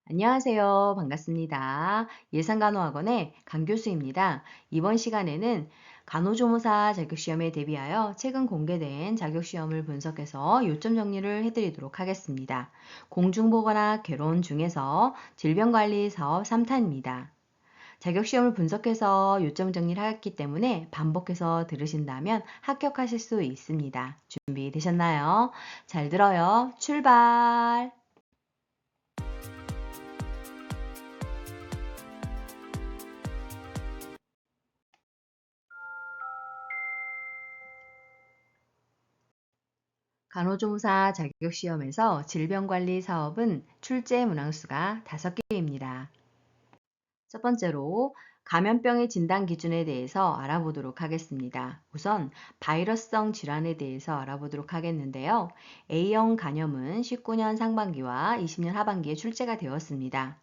안녕하세요. 반갑습니다. 예상간호학원의 강 교수입니다. 이번 시간에는 간호조무사 자격시험에 대비하여 최근 공개된 자격시험을 분석해서 요점 정리를 해드리도록 하겠습니다. 공중보건학 개론 중에서 질병관리사업 3탄입니다. 자격시험을 분석해서 요점 정리를 하였기 때문에 반복해서 들으신다면 합격하실 수 있습니다. 준비되셨나요? 잘 들어요. 출발! 간호조무사 자격시험에서 질병관리 사업은 출제 문항수가 5개입니다. 첫 번째로 감염병의 진단 기준에 대해서 알아보도록 하겠습니다. 우선 바이러스성 질환에 대해서 알아보도록 하겠는데요. A형 간염은 19년 상반기와 20년 하반기에 출제가 되었습니다.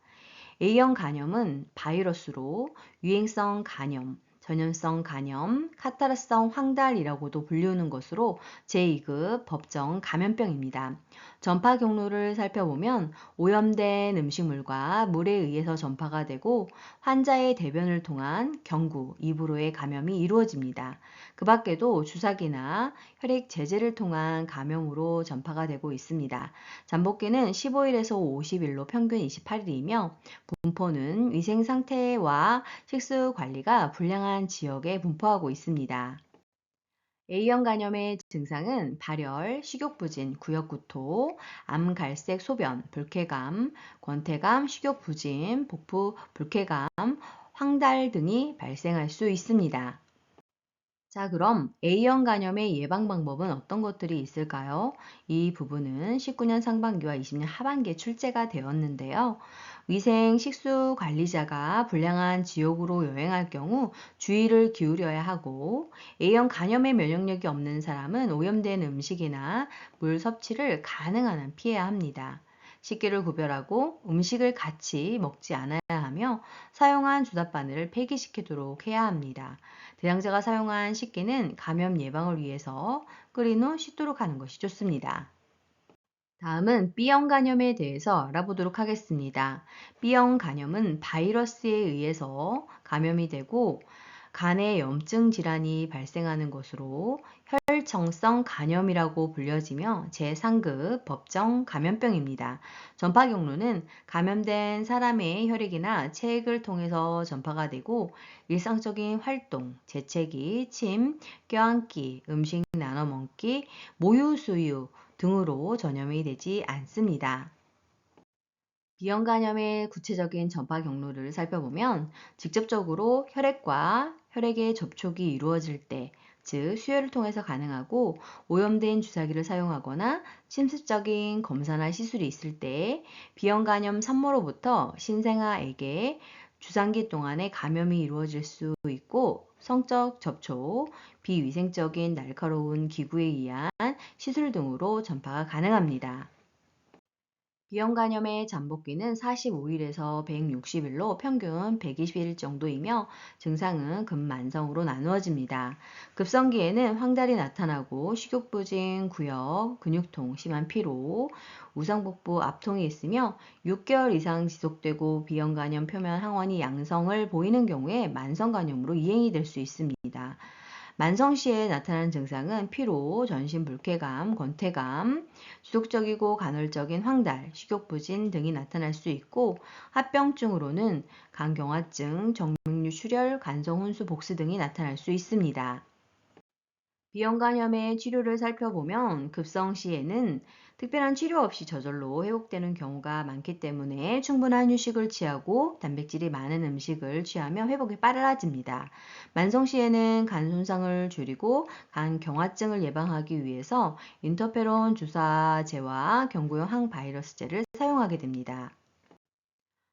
A형 간염은 바이러스로 유행성 간염, 전염성 간염, 카타르성 황달이라고도 불리우는 것으로 제2급 법정 감염병입니다. 전파 경로를 살펴보면 오염된 음식물과 물에 의해서 전파가 되고 환자의 대변을 통한 경구, 입으로의 감염이 이루어집니다. 그 밖에도 주사기나 혈액 제제를 통한 감염으로 전파가 되고 있습니다. 잠복기는 15일에서 50일로 평균 28일이며 분포는 위생 상태와 식수 관리가 불량한 지역에 분포하고 있습니다. A형 간염의 증상은 발열, 식욕부진, 구역구토, 암갈색 소변, 불쾌감, 권태감, 식욕부진, 복부 불쾌감, 황달 등이 발생할 수 있습니다. 자, 그럼 A형 간염의 예방 방법은 어떤 것들이 있을까요? 이 부분은 19년 상반기와 20년 하반기에 출제가 되었는데요. 위생 식수 관리자가 불량한 지역으로 여행할 경우 주의를 기울여야 하고 A형 간염의 면역력이 없는 사람은 오염된 음식이나 물 섭취를 가능한 한 피해야 합니다. 식기를 구별하고 음식을 같이 먹지 않아야 하며 사용한 주사바늘을 폐기시키도록 해야 합니다. 대상자가 사용한 식기는 감염 예방을 위해서 끓인 후 씻도록 하는 것이 좋습니다. 다음은 B형 간염에 대해서 알아보도록 하겠습니다. B형 간염은 바이러스에 의해서 감염이 되고 간에 염증 질환이 발생하는 것으로 혈청성 간염이라고 불려지며 제3급 법정 감염병입니다. 전파 경로는 감염된 사람의 혈액이나 체액을 통해서 전파가 되고 일상적인 활동, 재채기, 침, 껴안기, 음식 나눠 먹기, 모유 수유 등으로 전염이 되지 않습니다. 비형 간염의 구체적인 전파 경로를 살펴보면 직접적으로 혈액과 혈액의 접촉이 이루어질 때, 즉 수혈을 통해서 가능하고 오염된 주사기를 사용하거나 침습적인 검사나 시술이 있을 때 비형 간염 산모로부터 신생아에게 주상기 동안에 감염이 이루어질 수 있고 성적 접촉, 비위생적인 날카로운 기구에 의한 시술 등으로 전파가 가능합니다. 비형 간염의 잠복기는 45일에서 160일로 평균 120일 정도이며 증상은 급만성으로 나누어집니다. 급성기에는 황달이 나타나고 식욕부진, 구역, 근육통, 심한 피로, 우상복부 압통이 있으며 6개월 이상 지속되고 비형 간염 표면 항원이 양성을 보이는 경우에 만성 간염으로 이행이 될 수 있습니다. 만성시에 나타나는 증상은 피로, 전신 불쾌감, 권태감, 지속적이고 간헐적인 황달, 식욕부진 등이 나타날 수 있고 합병증으로는 간경화증, 정맥류 출혈, 간성 혼수 복수 등이 나타날 수 있습니다. 비형 간염의 치료를 살펴보면 급성 시에는 특별한 치료 없이 저절로 회복되는 경우가 많기 때문에 충분한 휴식을 취하고 단백질이 많은 음식을 취하며 회복이 빨라집니다. 만성 시에는 간 손상을 줄이고 간 경화증을 예방하기 위해서 인터페론 주사제와 경구용 항바이러스제를 사용하게 됩니다.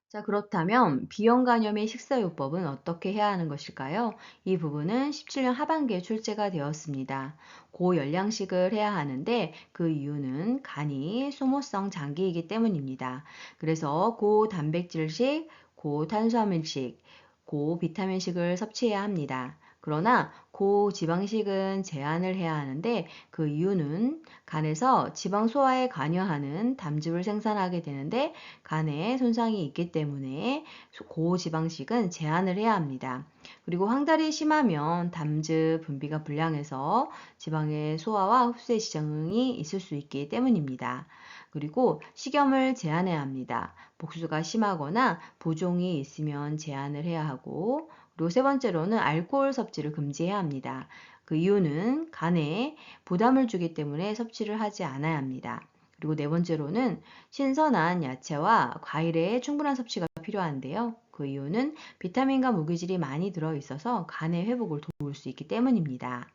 자, 그렇다면 비형 간염의 식사요법은 어떻게 해야 하는 것일까요? 이 부분은 17년 하반기에 출제가 되었습니다. 고열량식을 해야 하는데 그 이유는 간이 소모성 장기이기 때문입니다. 그래서 고단백질식, 고탄수화물식, 고비타민식을 섭취해야 합니다. 그러나 고지방식은 제한을 해야 하는데 그 이유는 간에서 지방 소화에 관여하는 담즙을 생산하게 되는데 간에 손상이 있기 때문에 고지방식은 제한을 해야 합니다. 그리고 황달이 심하면 담즙 분비가 불량해서 지방의 소화와 흡수에 지장이 있을 수 있기 때문입니다. 그리고 식염을 제한해야 합니다. 복수가 심하거나 부종이 있으면 제한을 해야 하고, 그리고 세 번째로는 알코올 섭취를 금지해야 합니다. 그 이유는 간에 부담을 주기 때문에 섭취를 하지 않아야 합니다. 그리고 네 번째로는 신선한 야채와 과일의 충분한 섭취가 필요한데요. 그 이유는 비타민과 무기질이 많이 들어있어서 간의 회복을 도울 수 있기 때문입니다.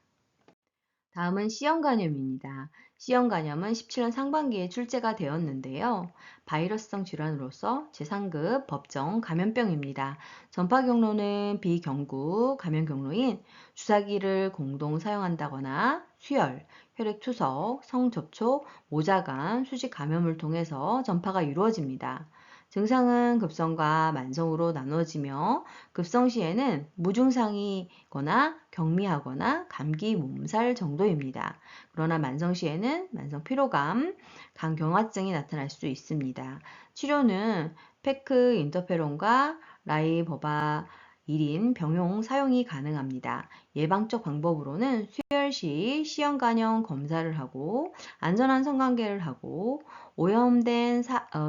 다음은 C형 간염입니다. C형 간염은 17년 상반기에 출제가 되었는데요. 바이러스성 질환으로서 제3급 법정 감염병입니다. 전파 경로는 비경구 감염 경로인 주사기를 공동 사용한다거나 수혈, 혈액 투석, 성접촉, 모자간, 수직 감염을 통해서 전파가 이루어집니다. 증상은 급성과 만성으로 나눠지며 급성 시에는 무증상이거나 경미하거나 감기, 몸살 정도입니다. 그러나 만성 시에는 만성 피로감, 간경화증이 나타날 수 있습니다. 치료는 페크 인터페론과 라이버바이린 병용 사용이 가능합니다. 예방적 방법으로는 수혈 시 C형 간염 검사를 하고 안전한 성관계를 하고 오염된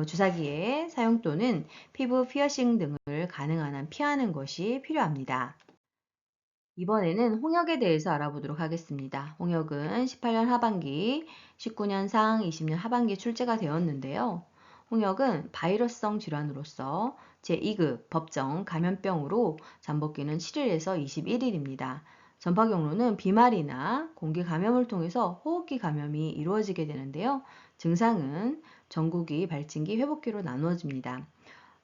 주사기의 사용 또는 피부 피어싱 등을 가능한 한 피하는 것이 필요합니다. 이번에는 홍역에 대해서 알아보도록 하겠습니다. 홍역은 18년 하반기, 19년 상, 20년 하반기에 출제가 되었는데요. 홍역은 바이러스성 질환으로서 제2급 법정 감염병으로 잠복기는 7일에서 21일입니다. 전파 경로는 비말이나 공기 감염을 통해서 호흡기 감염이 이루어지게 되는데요. 증상은 전구기, 발진기, 회복기로 나누어집니다.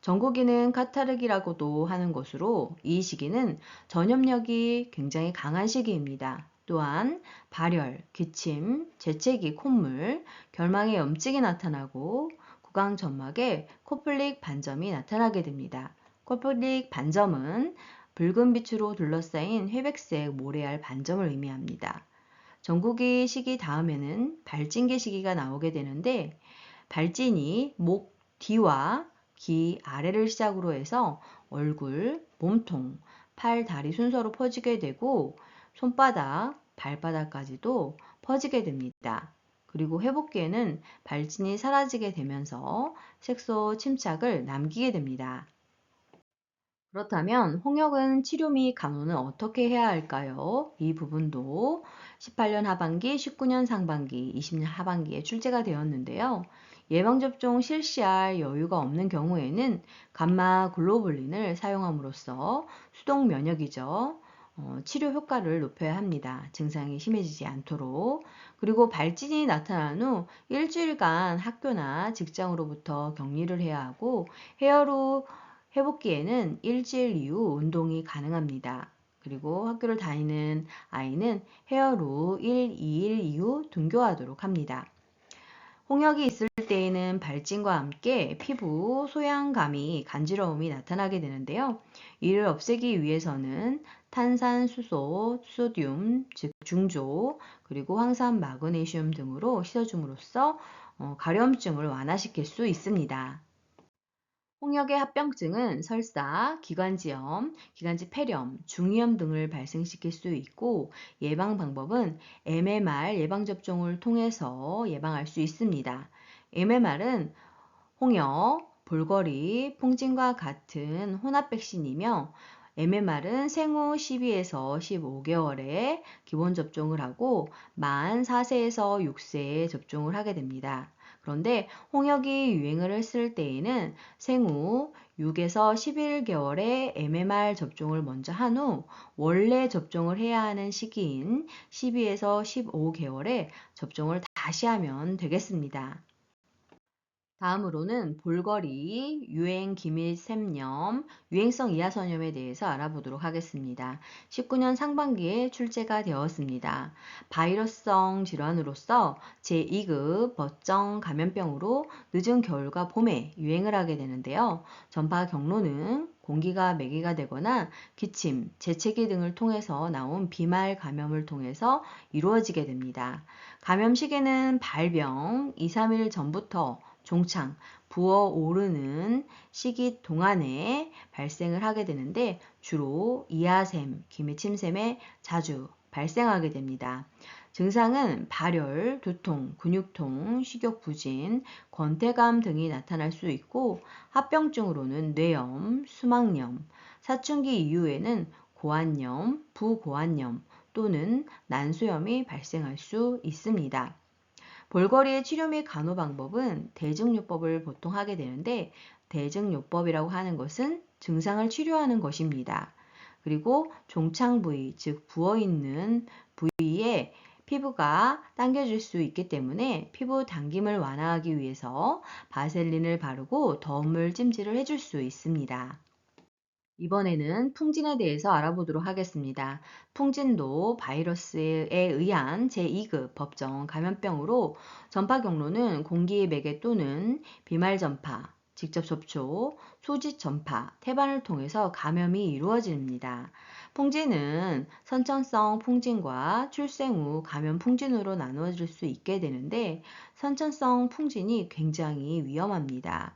전구기는 카타르기라고도 하는 것으로 이 시기는 전염력이 굉장히 강한 시기입니다. 또한 발열, 기침, 재채기, 콧물, 결막에 염증이 나타나고 구강점막에 코플릭 반점이 나타나게 됩니다. 코플릭 반점은 붉은 빛으로 둘러싸인 회백색 모래알 반점을 의미합니다. 전구기 시기 다음에는 발진기 시기가 나오게 되는데 발진이 목 뒤와 귀 아래를 시작으로 해서 얼굴, 몸통, 팔, 다리 순서로 퍼지게 되고 손바닥, 발바닥까지도 퍼지게 됩니다. 그리고 회복기에는 발진이 사라지게 되면서 색소 침착을 남기게 됩니다. 그렇다면 홍역은 치료 및 간호는 어떻게 해야 할까요? 이 부분도 18년 하반기, 19년 상반기, 20년 하반기에 출제가 되었는데요. 예방접종 실시할 여유가 없는 경우에는 감마 글로불린을 사용함으로써 수동 면역이죠. 치료 효과를 높여야 합니다. 증상이 심해지지 않도록. 그리고 발진이 나타난 후 일주일간 학교나 직장으로부터 격리를 해야 하고 해열 회복기에는 일주일 이후 운동이 가능합니다. 그리고 학교를 다니는 아이는 해열 후 1, 2일 이후 등교하도록 합니다. 홍역이 있을 때에는 발진과 함께 피부 소양감이 간지러움이 나타나게 되는데요. 이를 없애기 위해서는 탄산수소, 소듐, 즉 중조, 그리고 황산 마그네슘 등으로 씻어줌으로써 가려움증을 완화시킬 수 있습니다. 홍역의 합병증은 설사, 기관지염, 기관지 폐렴, 중이염 등을 발생시킬 수 있고 예방 방법은 MMR 예방접종을 통해서 예방할 수 있습니다. MMR은 홍역, 볼거리, 풍진과 같은 혼합 백신이며 MMR은 생후 12에서 15개월에 기본 접종을 하고 만 4세에서 6세에 접종을 하게 됩니다. 그런데 홍역이 유행을 했을 때에는 생후 6에서 11개월에 MMR 접종을 먼저 한 후 원래 접종을 해야 하는 시기인 12에서 15개월에 접종을 다시 하면 되겠습니다. 다음으로는 볼거리, 유행 기밀 샘염, 유행성 이하선염에 대해서 알아보도록 하겠습니다. 19년 상반기에 출제가 되었습니다. 바이러스성 질환으로서 제2급 법정 감염병으로 늦은 겨울과 봄에 유행을 하게 되는데요. 전파 경로는 공기가 매개가 되거나 기침, 재채기 등을 통해서 나온 비말 감염을 통해서 이루어지게 됩니다. 감염 시기는 발병 2, 3일 전부터 종창, 부어오르는 시기 동안에 발생을 하게 되는데 주로 이하샘, 기매침샘에 자주 발생하게 됩니다. 증상은 발열, 두통, 근육통, 식욕부진, 권태감 등이 나타날 수 있고 합병증으로는 뇌염, 수막염, 사춘기 이후에는 고환염, 부고환염 또는 난소염이 발생할 수 있습니다. 볼거리의 치료 및 간호 방법은 대증요법을 보통 하게 되는데 대증요법이라고 하는 것은 증상을 치료하는 것입니다. 그리고 종창 부위, 즉 부어있는 부위에 피부가 당겨질 수 있기 때문에 피부 당김을 완화하기 위해서 바셀린을 바르고 더움을 찜질을 해줄 수 있습니다. 이번에는 풍진에 대해서 알아보도록 하겠습니다. 풍진도 바이러스에 의한 제2급 법정 감염병으로 전파 경로는 공기 매개 또는 비말 전파, 직접 접촉, 소짓 전파, 태반을 통해서 감염이 이루어집니다. 풍진은 선천성 풍진과 출생 후 감염 풍진으로 나누어질 수 있게 되는데 선천성 풍진이 굉장히 위험합니다.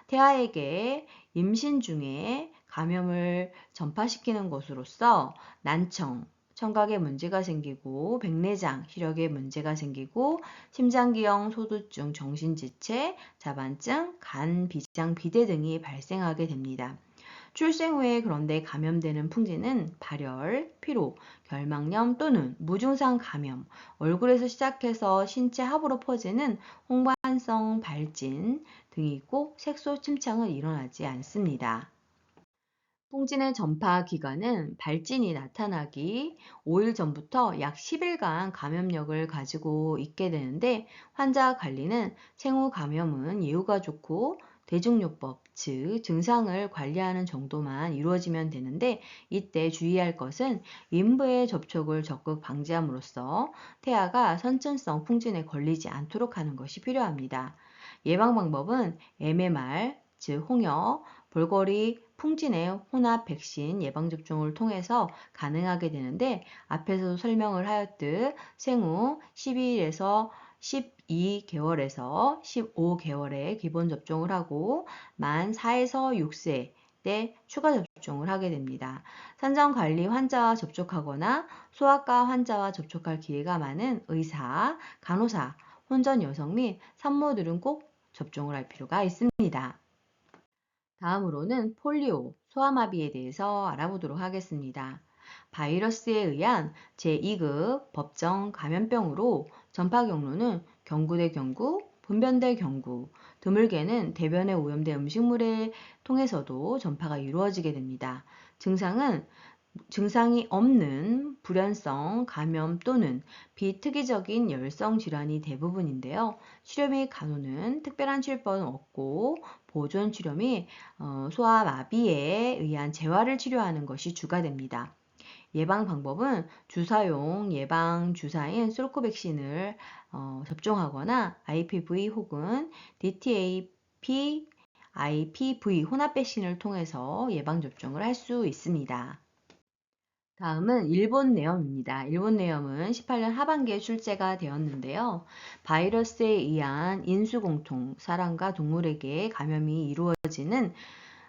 태아에게 임신 중에 감염을 전파시키는 것으로서 난청, 청각에 문제가 생기고 백내장, 시력에 문제가 생기고 심장기형 소두증, 정신지체, 자반증, 간, 비장, 비대 등이 발생하게 됩니다. 출생 후에 그런데 감염되는 풍진은 발열, 피로, 결막염 또는 무증상 감염, 얼굴에서 시작해서 신체 하부로 퍼지는 홍반성 발진 등이 있고 색소 침창은 일어나지 않습니다. 풍진의 전파 기간은 발진이 나타나기 5일 전부터 약 10일간 감염력을 가지고 있게 되는데 환자 관리는 생후 감염은 예후가 좋고 대증요법, 즉 증상을 관리하는 정도만 이루어지면 되는데 이때 주의할 것은 인부의 접촉을 적극 방지함으로써 태아가 선천성 풍진에 걸리지 않도록 하는 것이 필요합니다. 예방 방법은 MMR, 즉 홍역, 볼거리, 풍진의 혼합 백신 예방접종을 통해서 가능하게 되는데 앞에서도 설명을 하였듯 생후 12일에서 12개월에서 15개월에 기본 접종을 하고 만 4에서 6세 때 추가 접종을 하게 됩니다. 산정관리 환자와 접촉하거나 소아과 환자와 접촉할 기회가 많은 의사, 간호사, 혼전 여성 및 산모들은 꼭 접종을 할 필요가 있습니다. 다음으로는 폴리오, 소아마비에 대해서 알아보도록 하겠습니다. 바이러스에 의한 제2급 법정 감염병으로 전파 경로는 경구 대 경구, 분변 대 경구, 드물게는 대변에 오염된 음식물에 통해서도 전파가 이루어지게 됩니다. 증상이 없는 불연성 감염 또는 비특이적인 열성 질환이 대부분인데요. 치료 및 간호는 특별한 치료법은 없고 보존 치료 및 소아마비에 의한 재활을 치료하는 것이 주가 됩니다. 예방 방법은 주사용 예방 주사인 솔코 백신을 접종하거나 IPV 혹은 DTaP, IPV 혼합 백신을 통해서 예방 접종을 할 수 있습니다. 다음은 일본 뇌염입니다. 일본 뇌염은 18년 하반기에 출제가 되었는데요. 바이러스에 의한 인수공통, 사람과 동물에게 감염이 이루어지는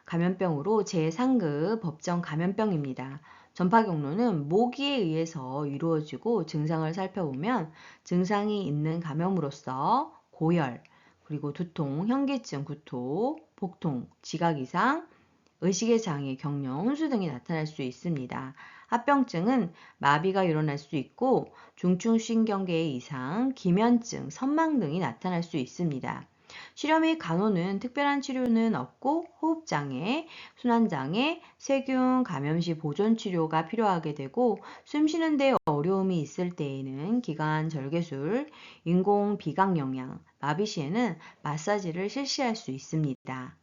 감염병으로 제3급 법정 감염병입니다. 전파 경로는 모기에 의해서 이루어지고 증상을 살펴보면 증상이 있는 감염으로서 고열, 그리고 두통, 현기증, 구토, 복통, 지각 이상, 의식의 장애, 경련, 혼수 등이 나타날 수 있습니다. 합병증은 마비가 일어날 수 있고 중추신경계의 이상, 기면증, 선망 등이 나타날 수 있습니다. 치료 및 간호는 특별한 치료는 없고 호흡장애, 순환장애, 세균 감염 시 보존 치료가 필요하게 되고 숨쉬는 데 어려움이 있을 때에는 기관 절개술, 인공 비강 영양, 마비 시에는 마사지를 실시할 수 있습니다.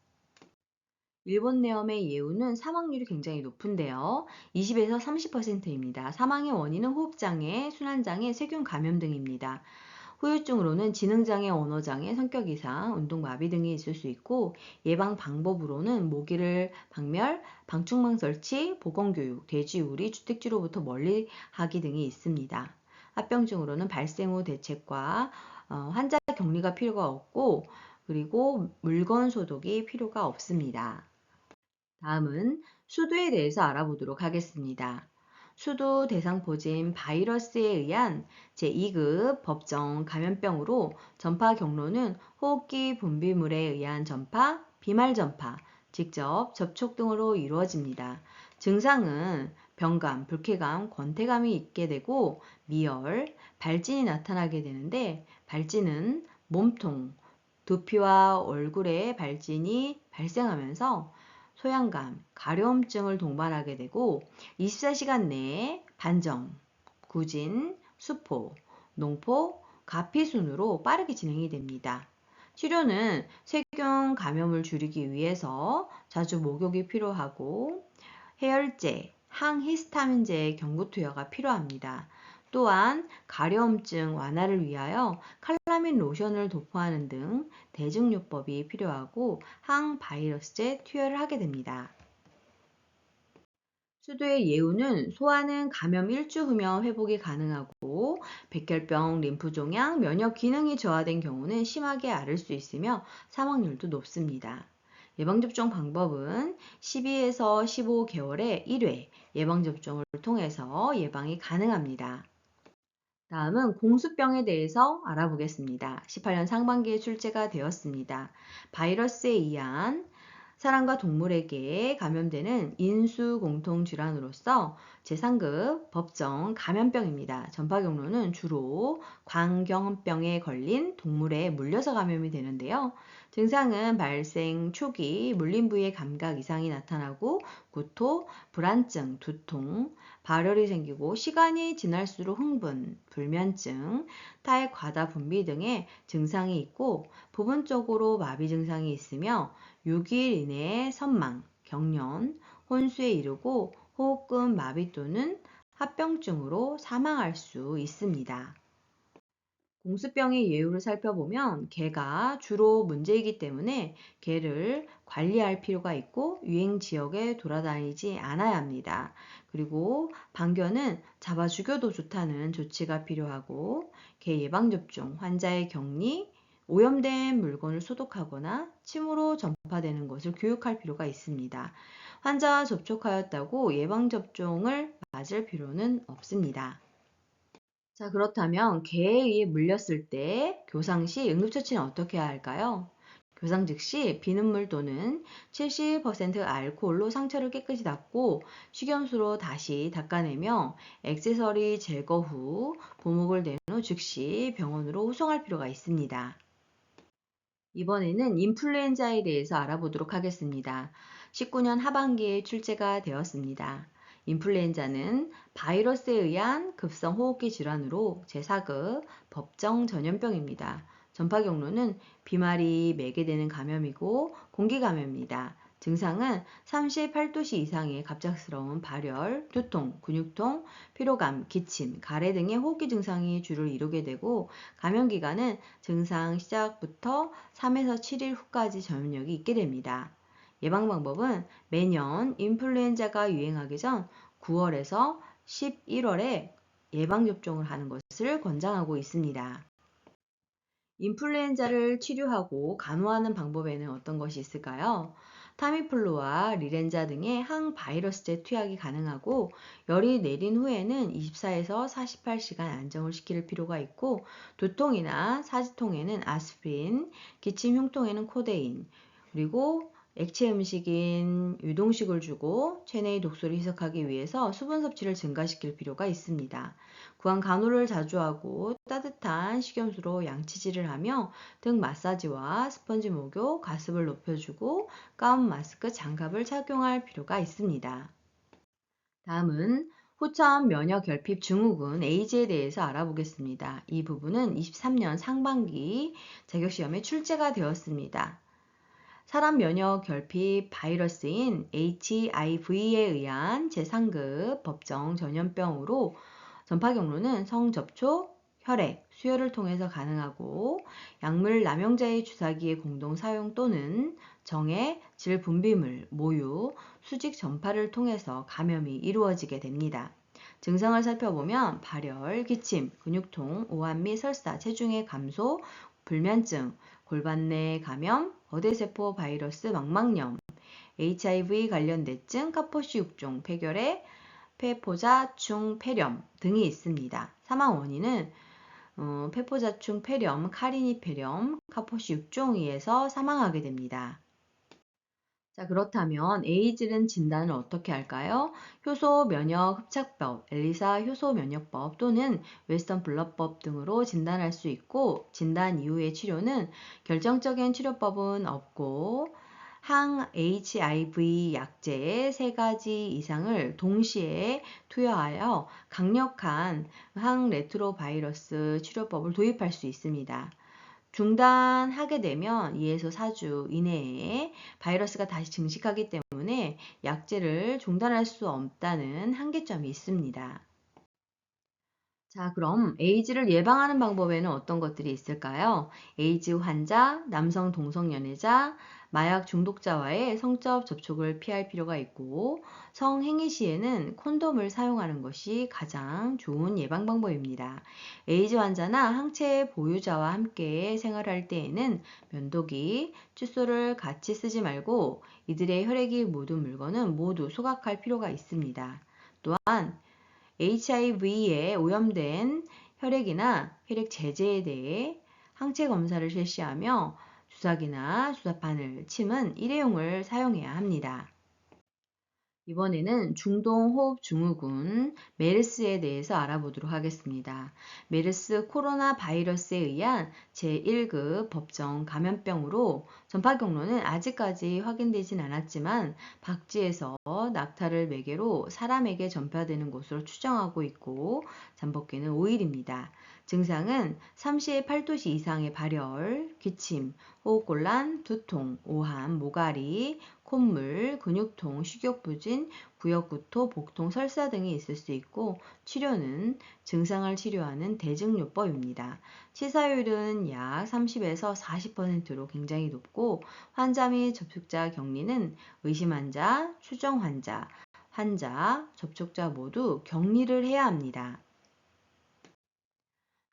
일본 뇌염의 예후는 사망률이 굉장히 높은데요. 20에서 30%입니다. 사망의 원인은 호흡장애, 순환장애, 세균 감염 등입니다. 후유증으로는 지능장애, 언어장애, 성격 이상, 운동마비 등이 있을 수 있고 예방 방법으로는 모기를 박멸, 방충망 설치, 보건교육, 돼지우리, 주택지로부터 멀리하기 등이 있습니다. 합병증으로는 발생 후 대책과 환자 격리가 필요가 없고 그리고 물건 소독이 필요가 없습니다. 다음은 수두에 대해서 알아보도록 하겠습니다. 수두 대상포진 바이러스에 의한 제2급 법정 감염병으로 전파 경로는 호흡기 분비물에 의한 전파, 비말 전파, 직접 접촉 등으로 이루어집니다. 증상은 병감, 불쾌감, 권태감이 있게 되고 미열, 발진이 나타나게 되는데 발진은 몸통, 두피와 얼굴에 발진이 발생하면서 소양감, 가려움증을 동반하게 되고 24시간 내에 반점, 구진, 수포, 농포, 가피 순으로 빠르게 진행이 됩니다. 치료는 세균 감염을 줄이기 위해서 자주 목욕이 필요하고 해열제, 항히스타민제의 경구 투여가 필요합니다. 또한 가려움증 완화를 위하여 칼라민 로션을 도포하는 등 대증요법이 필요하고 항바이러스제 투여를 하게 됩니다. 수두의 예후는 소아는 감염 일주 후면 회복이 가능하고 백혈병, 림프종양, 면역 기능이 저하된 경우는 심하게 앓을 수 있으며 사망률도 높습니다. 예방접종 방법은 12에서 15개월에 1회 예방접종을 통해서 예방이 가능합니다. 다음은 공수병에 대해서 알아보겠습니다. 18년 상반기에 출제가 되었습니다. 바이러스에 의한 사람과 동물에게 감염되는 인수공통질환으로서 제3급 법정 감염병입니다. 전파 경로는 주로 광견병에 걸린 동물에 물려서 감염이 되는데요. 증상은 발생 초기 물린 부위의 감각 이상이 나타나고 구토, 불안증, 두통, 발열이 생기고 시간이 지날수록 흥분, 불면증, 탈 과다 분비 등의 증상이 있고 부분적으로 마비 증상이 있으며 6일 이내에 선망, 경련, 혼수에 이르고 호흡근 마비 또는 합병증으로 사망할 수 있습니다. 공수병의 예후를 살펴보면 개가 주로 문제이기 때문에 개를 관리할 필요가 있고 유행 지역에 돌아다니지 않아야 합니다. 그리고 방견은 잡아 죽여도 좋다는 조치가 필요하고 개 예방접종, 환자의 격리, 오염된 물건을 소독하거나 침으로 전파되는 것을 교육할 필요가 있습니다. 환자와 접촉하였다고 예방접종을 맞을 필요는 없습니다. 자, 그렇다면 개에 의해 물렸을 때 교상 시 응급처치는 어떻게 해야 할까요? 교상 즉시 비눗물 또는 70% 알코올로 상처를 깨끗이 닦고 식염수로 다시 닦아내며 액세서리 제거 후 보목을 낸 후 즉시 병원으로 후송할 필요가 있습니다. 이번에는 인플루엔자에 대해서 알아보도록 하겠습니다. 19년 하반기에 출제가 되었습니다. 인플루엔자는 바이러스에 의한 급성 호흡기 질환으로 제4급 법정 전염병입니다. 전파 경로는 비말이 매개되는 감염이고 공기 감염입니다. 증상은 38도씨 이상의 갑작스러운 발열, 두통, 근육통, 피로감, 기침, 가래 등의 호흡기 증상이 주를 이루게 되고 감염 기간은 증상 시작부터 3에서 7일 후까지 전염력이 있게 됩니다. 예방 방법은 매년 인플루엔자가 유행하기 전 9월에서 11월에 예방접종을 하는 것을 권장하고 있습니다. 인플루엔자를 치료하고 간호하는 방법에는 어떤 것이 있을까요? 타미플루와 리렌자 등의 항바이러스제 투약이 가능하고 열이 내린 후에는 24에서 48시간 안정을 시킬 필요가 있고 두통이나 사지통에는 아스피린, 기침 흉통에는 코데인, 그리고 액체 음식인 유동식을 주고 체내의 독소를 희석하기 위해서 수분 섭취를 증가시킬 필요가 있습니다. 구강 간호를 자주 하고 따뜻한 식염수로 양치질을 하며 등 마사지와 스펀지 목욕, 가습을 높여주고 가운, 마스크, 장갑을 착용할 필요가 있습니다. 다음은 후천 면역 결핍 증후군 에이즈에 대해서 알아보겠습니다. 이 부분은 23년 상반기 자격시험에 출제가 되었습니다. 사람 면역 결핍 바이러스인 HIV에 의한 제3급 법정 전염병으로 전파 경로는 성접촉, 혈액, 수혈을 통해서 가능하고 약물 남용자의 주사기의 공동 사용 또는 정액, 질 분비물, 모유, 수직 전파를 통해서 감염이 이루어지게 됩니다. 증상을 살펴보면 발열, 기침, 근육통, 오한 및 설사, 체중의 감소, 불면증, 골반 내 감염, 거대세포 바이러스 망막염, HIV 관련대증, 카포시6종, 폐결핵, 폐포자충 폐렴 등이 있습니다. 사망 원인은 폐포자충 폐렴, 카리니 폐렴, 카포시6종에 의해서 사망하게 됩니다. 자, 그렇다면 에이즈는 진단을 어떻게 할까요? 효소 면역 흡착법, 엘리사 효소 면역법 또는 웨스턴 블러법 등으로 진단할 수 있고 진단 이후의 치료는 결정적인 치료법은 없고 항 HIV 약제의 3가지 이상을 동시에 투여하여 강력한 항 레트로바이러스 치료법을 도입할 수 있습니다. 중단하게 되면 2에서 4주 이내에 바이러스가 다시 증식하기 때문에 약제를 중단할 수 없다는 한계점이 있습니다. 자, 그럼 에이즈를 예방하는 방법에는 어떤 것들이 있을까요? 에이즈 환자, 남성 동성연애자, 마약 중독자와의 성적 접촉을 피할 필요가 있고 성행위 시에는 콘돔을 사용하는 것이 가장 좋은 예방 방법입니다. 에이즈 환자나 항체 보유자와 함께 생활할 때에는 면도기, 칫솔을 같이 쓰지 말고 이들의 혈액이 묻은 물건은 모두 소각할 필요가 있습니다. 또한 HIV에 오염된 혈액이나 혈액 제제에 대해 항체 검사를 실시하며 주사기나 주사바늘, 침은 일회용을 사용해야 합니다. 이번에는 중동호흡 증후군 메르스에 대해서 알아보도록 하겠습니다. 메르스 코로나 바이러스에 의한 제1급 법정 감염병으로 전파 경로는 아직까지 확인되진 않았지만 박쥐에서 낙타를 매개로 사람에게 전파되는 것으로 추정하고 있고 잠복기는 5일입니다. 증상은 38도씨 이상의 발열, 기침, 호흡곤란, 두통, 오한, 모가리, 콧물, 근육통, 식욕부진, 구역구토, 복통, 설사 등이 있을 수 있고 치료는 증상을 치료하는 대증요법입니다. 치사율은 약 30에서 40%로 굉장히 높고 환자 및 접촉자 격리는 의심 환자, 추정 환자, 접촉자 모두 격리를 해야 합니다.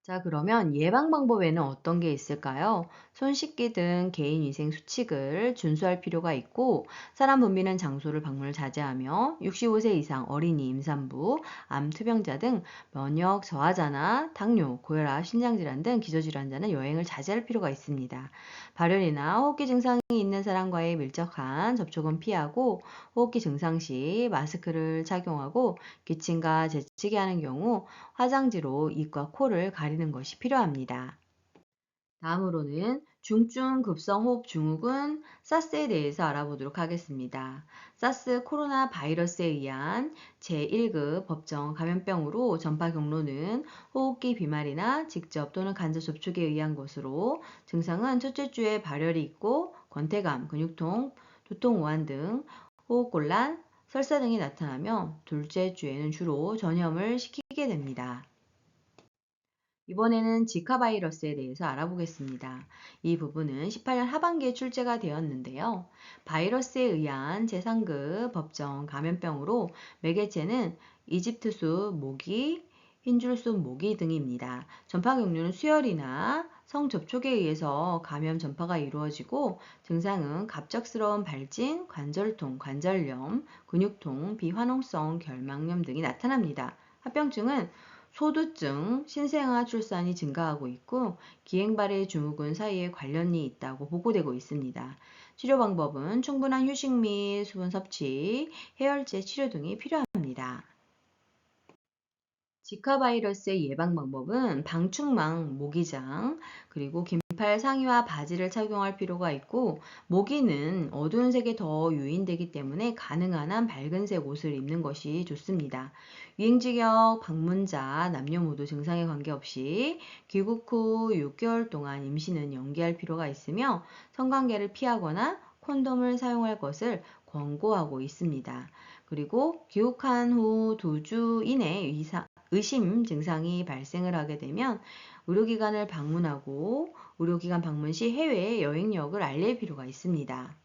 자, 그러면 예방 방법에는 어떤 게 있을까요? 손 씻기 등 개인위생 수칙을 준수할 필요가 있고, 사람 붐비는 장소를 방문을 자제하며 65세 이상 어린이, 임산부, 암 투병자 등 면역 저하자나 당뇨, 고혈압, 신장질환 등 기저질환자는 여행을 자제할 필요가 있습니다. 발열이나 호흡기 증상이 있는 사람과의 밀접한 접촉은 피하고, 호흡기 증상 시 마스크를 착용하고 기침과 재채기 하는 경우 화장지로 입과 코를 가리는 것이 필요합니다. 다음으로는 중증 급성 호흡 증후군 사스에 대해서 알아보도록 하겠습니다. 사스 코로나 바이러스에 의한 제1급 법정 감염병으로 전파 경로는 호흡기 비말이나 직접 또는 간접 접촉에 의한 것으로 증상은 첫째 주에 발열이 있고 권태감, 근육통, 두통, 오한 등 호흡곤란, 설사 등이 나타나며 둘째 주에는 주로 전염을 시키게 됩니다. 이번에는 지카 바이러스에 대해서 알아보겠습니다. 이 부분은 18년 하반기에 출제가 되었는데요. 바이러스에 의한 제3급 법정 감염병으로 매개체는 이집트수 모기, 흰줄수 모기 등입니다. 전파 경로는 수혈이나 성접촉에 의해서 감염 전파가 이루어지고 증상은 갑작스러운 발진, 관절통, 관절염, 근육통, 비환홍성 결막염 등이 나타납니다. 합병증은 소두증, 신생아 출산이 증가하고 있고 기행발해 증후군 사이에 관련이 있다고 보고되고 있습니다. 치료 방법은 충분한 휴식 및 수분 섭취, 해열제 치료 등이 필요합니다. 지카 바이러스의 예방 방법은 방충망, 모기장, 그리고 긴팔 상의와 바지를 착용할 필요가 있고 모기는 어두운 색에 더 유인되기 때문에 가능한 한 밝은색 옷을 입는 것이 좋습니다. 유행지역 방문자, 남녀 모두 증상에 관계없이 귀국 후 6개월 동안 임신은 연기할 필요가 있으며 성관계를 피하거나 콘돔을 사용할 것을 권고하고 있습니다. 그리고 귀국한 후 2주 이내 의심 증상이 발생을 하게 되면 의료기관을 방문하고 의료기관 방문 시 해외 여행력을 알릴 필요가 있습니다.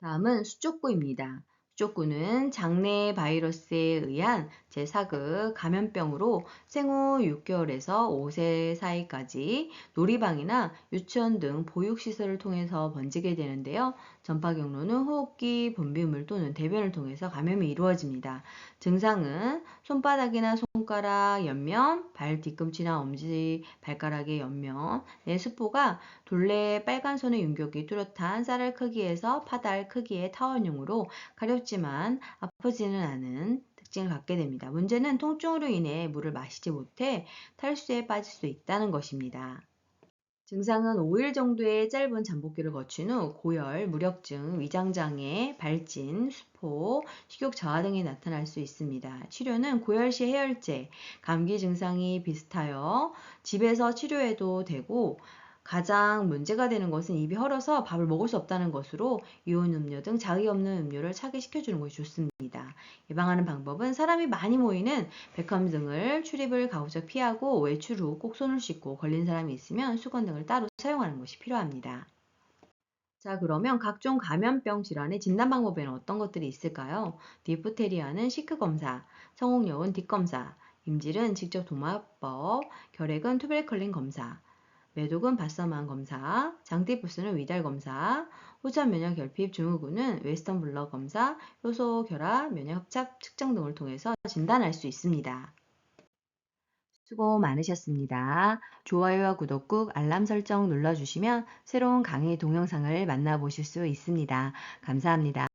다음은 수족구입니다. 수족구는 장내 바이러스에 의한 제4급 감염병으로 생후 6개월에서 5세 사이까지 놀이방이나 유치원 등 보육시설을 통해서 번지게 되는데요. 전파 경로는 호흡기, 분비물 또는 대변을 통해서 감염이 이루어집니다. 증상은 손바닥이나 손가락 연면, 발 뒤꿈치나 엄지 발가락의 연면, 뇌수포가 둘레 빨간 손의 윤곽이 뚜렷한 쌀알 크기에서 파달 크기의 타원형으로 가렵지만 아프지는 않은 특징을 갖게 됩니다. 문제는 통증으로 인해 물을 마시지 못해 탈수에 빠질 수 있다는 것입니다. 증상은 5일 정도의 짧은 잠복기를 거친 후 고열, 무력증, 위장장애, 발진, 수포, 식욕 저하 등이 나타날 수 있습니다. 치료는 고열시 해열제, 감기 증상이 비슷하여 집에서 치료해도 되고 가장 문제가 되는 것은 입이 헐어서 밥을 먹을 수 없다는 것으로 이온 음료 등 자극이 없는 음료를 차게 식혀주는 것이 좋습니다. 예방하는 방법은 사람이 많이 모이는 백화점 등을 출입을 가급적 피하고 외출 후 꼭 손을 씻고 걸린 사람이 있으면 수건 등을 따로 사용하는 것이 필요합니다. 자, 그러면 각종 감염병 질환의 진단 방법에는 어떤 것들이 있을까요? 디프테리아는 시크 검사, 성홍열은 뒷검사, 임질은 직접 동마법, 결핵은 투베르클린 검사, 매독은 바서만 검사, 장티푸스는 위달 검사, 후천 면역 결핍 증후군은 웨스턴 블러 검사, 효소 결합, 면역 합착 측정 등을 통해서 진단할 수 있습니다. 수고 많으셨습니다. 좋아요와 구독 꾹 알람 설정 눌러주시면 새로운 강의 동영상을 만나보실 수 있습니다. 감사합니다.